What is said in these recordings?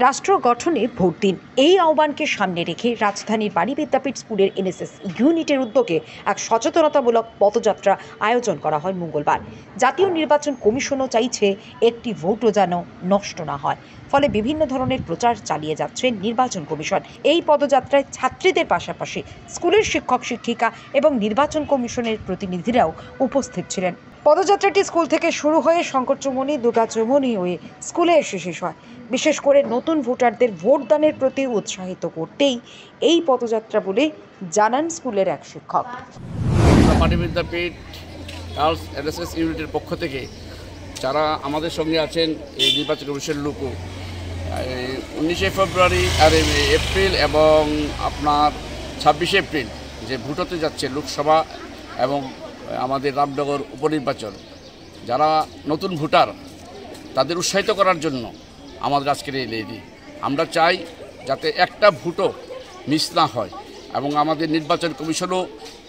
রাষ্ট্র গঠনে ভোট দিন, এই আহ্বানকে সামনে রেখে রাজধানীর বাণী বিদ্যাপীঠ স্কুলের এনএসএস ইউনিটের উদ্যোগে এক সচেতনতামূলক পদযাত্রা আয়োজন করা হয় মঙ্গলবার। জাতীয় নির্বাচন কমিশনও চাইছে একটি ভোটও যেন নষ্ট না হয়, ফলে বিভিন্ন ধরনের প্রচার চালিয়ে যাচ্ছে নির্বাচন কমিশন। এই পদযাত্রায় ছাত্রীদের পাশাপাশি স্কুলের শিক্ষক শিক্ষিকা এবং নির্বাচন কমিশনের প্রতিনিধিরাও উপস্থিত ছিলেন। পদযাত্রাটি স্কুল থেকে শুরু হয়ে শঙ্করচৌমুহনী, দুর্গাচৌমুহনী হয়ে স্কুলে এসে শেষ হয়। বিশেষ করে নতুন ভোটারদের ভোটদানের প্রতি উৎসাহিত করতেই এই পদযাত্রা বলে জানান স্কুলের এক শিক্ষক। বাণী বিদ্যাপীঠ গার্লস এনএসএস ইউনিটের পক্ষ থেকে যারা আমাদের সঙ্গে আছেন এই নির্বাচন কমিশন লোকও 19শে ফেব্রুয়ারি আর এপ্রিল এবং আপনার 26শে এপ্রিল যে ভোট হতে যাচ্ছে লোকসভা এবং আমাদের রামনগর উপনির্বাচন, যারা নতুন ভোটার তাদের উৎসাহিত করার জন্য আমাদের আজকের এই র্যালি। আমরা চাই যাতে একটা ভোটও মিস না হয় এবং আমাদের নির্বাচন কমিশনও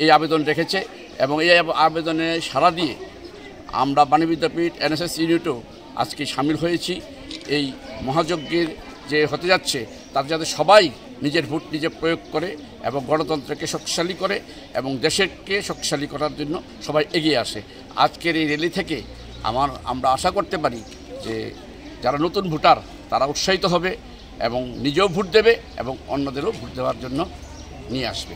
এই আবেদন রেখেছে এবং এই আবেদনে সাড়া দিয়ে আমরা বাণী বিদ্যাপীঠ এনএসএস ইউনিটও আজকে সামিল হয়েছি। এই মহাযজ্ঞের যে হতে যাচ্ছে তাতে যাতে সবাই নিজের ভোট নিজে প্রয়োগ করে এবং গণতন্ত্রকে শক্তিশালী করে এবং দেশকে শক্তিশালী করার জন্য সবাই এগিয়ে আসে। আজকের এই র্যালি থেকে আমরা আশা করতে পারি যে যারা নতুন ভোটার তারা উৎসাহিত হবে এবং নিজেও ভোট দেবে এবং অন্যদেরও ভোট দেওয়ার জন্য নিয়ে আসবে।